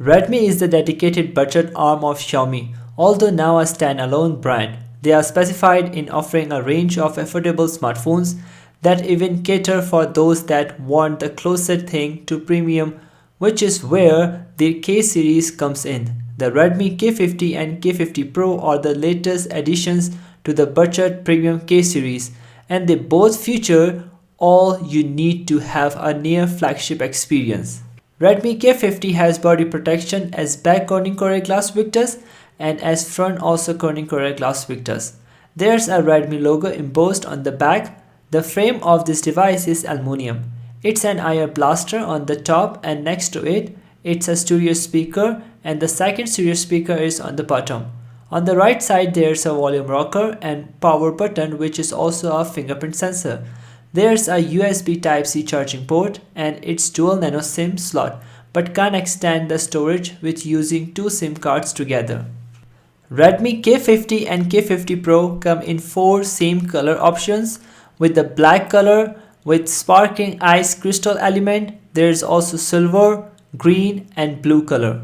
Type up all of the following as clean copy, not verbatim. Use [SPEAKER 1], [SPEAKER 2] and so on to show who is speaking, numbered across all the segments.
[SPEAKER 1] Redmi is the dedicated budget arm of Xiaomi, although now a standalone brand. They are specified in offering a range of affordable smartphones that even cater for those that want the closest thing to premium, which is where the K series comes in. The Redmi K50 and K50 Pro are the latest additions to the budget premium K series, and they both feature all you need to have a near flagship experience. Redmi K50 has body protection as back Corning Gorilla Glass Victus and as front also Corning Gorilla Glass Victus. There's a Redmi logo embossed on the back. The frame of this device is aluminum. It's an IR blaster on the top, and next to it, it's a stereo speaker, and the second stereo speaker is on the bottom. On the right side, there's a volume rocker and power button, which is also a fingerprint sensor. There's a USB Type-C charging port and its dual nano SIM slot, but can extend the storage with using two SIM cards together. Redmi K50 and K50 Pro come in four same color options, with the black color with sparkling ice crystal element. There's also silver, green and blue color.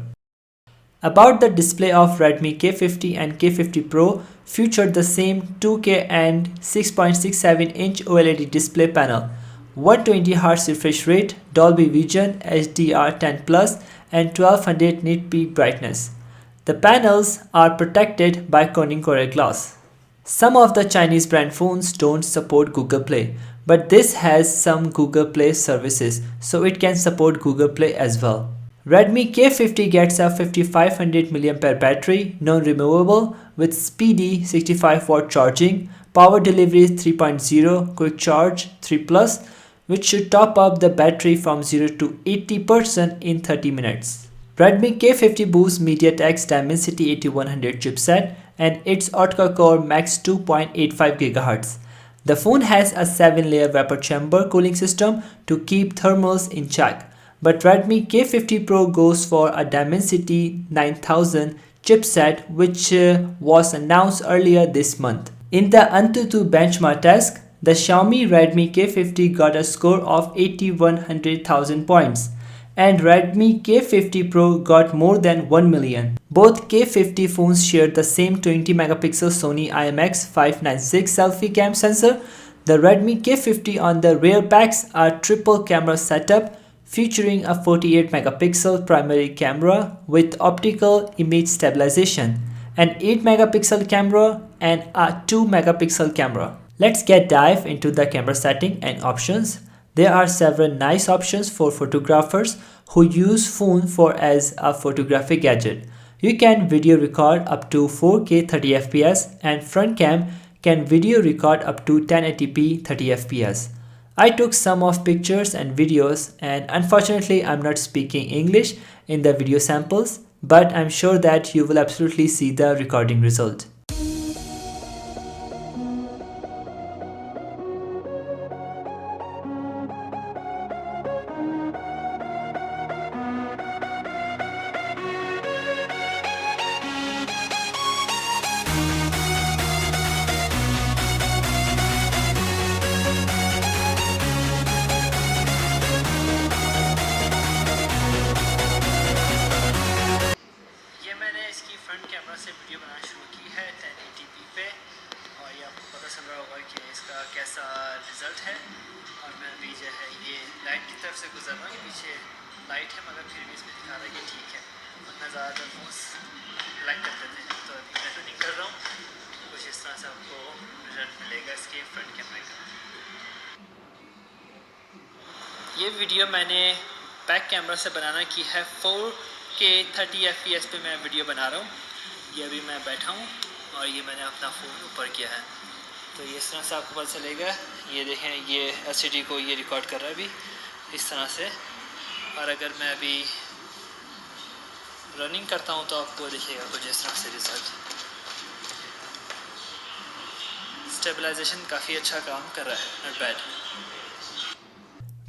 [SPEAKER 1] About the display of Redmi K50 and K50 Pro featured the same 2K and 6.67-inch OLED display panel, 120Hz refresh rate, Dolby Vision, HDR10+, and 1200 nit peak brightness. The panels are protected by Corning Gorilla Glass. Some of the Chinese brand phones don't support Google Play, but this has some Google Play services, so it can support Google Play as well. Redmi K50 gets a 5500 mAh battery, non-removable, with speedy 65W charging, power delivery is 3.0, quick charge 3+, which should top up the battery from 0 to 80% in 30 minutes. Redmi K50 boosts MediaTek's Dimensity 8100 chipset and its octa-core max 2.85 GHz. The phone has a 7-layer vapor chamber cooling system to keep thermals in check. But Redmi K50 Pro goes for a Dimensity 9000 chipset, which was announced earlier this month. In the Antutu benchmark test, the Xiaomi Redmi K50 got a score of 81,000 points, and Redmi K50 Pro got more than 1 million. Both K50 phones share the same 20-megapixel Sony IMX596 selfie cam sensor. The Redmi K50 on the rear packs a triple camera setup featuring a 48-megapixel primary camera with optical image stabilization, an 8-megapixel camera and a 2-megapixel camera. Let's dive into the camera setting and options. There are several nice options for photographers who use phone for as a photographic gadget. You can video record up to 4K 30fps and front cam can video record up to 1080p 30fps. I took some of pictures and videos, and unfortunately I'm not speaking English in the video samples, but I'm sure that you will absolutely see the recording result.
[SPEAKER 2] Front camera से video बनाना शुरू की है 1080p पे, और ये आपको पता चल रहा होगा कि इसका कैसा रिज़ल्ट है। और मैं अभी जो है ये लाइट की तरफ से गुजर रहा हूँ, पीछे लाइट है मगर फिर भी इसमें दिखा रहा है कि ठीक है, वरना ज़्यादातर फोन ब्लैक कर देते हैं। तो अभी मैं रनिंग कर रहा हूँ, कुछ इस तरह से आपको रिजल्ट मिलेगा इसके फ्रंट कैमरे का। ये वीडियो मैंने बैक कैमरा से बनाना की है, 4K 30fps पे मैं वीडियो बना रहा हूँ। ये अभी मैं बैठा हूँ और ये मैंने अपना फ़ोन ऊपर किया है, तो ये इस तरह से आपको पता चलेगा। ये देखें, ये LCD को ये रिकॉर्ड कर रहा है अभी इस तरह से। और अगर मैं अभी रनिंग करता हूँ तो आपको दिखेगा कुछ इस तरह से रिज़ल्ट। स्टेबलाइजेशन काफ़ी अच्छा काम कर रहा है, not bad.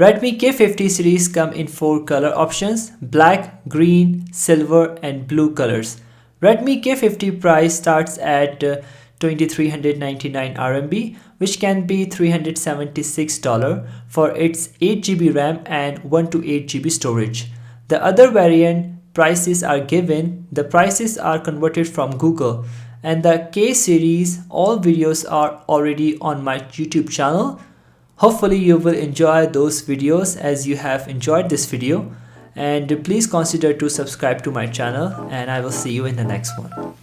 [SPEAKER 1] Redmi K50 series come in 4 color options: black, green, silver and blue colors. Redmi K50 price starts at 2399 RMB, which can be $376 for its 8GB RAM and 128GB storage. The other variant prices are given, the prices are converted from Google, and the K series all videos are already on my YouTube channel. Hopefully you will enjoy those videos as you have enjoyed this video, and please consider to subscribe to my channel, and I will see you in the next one.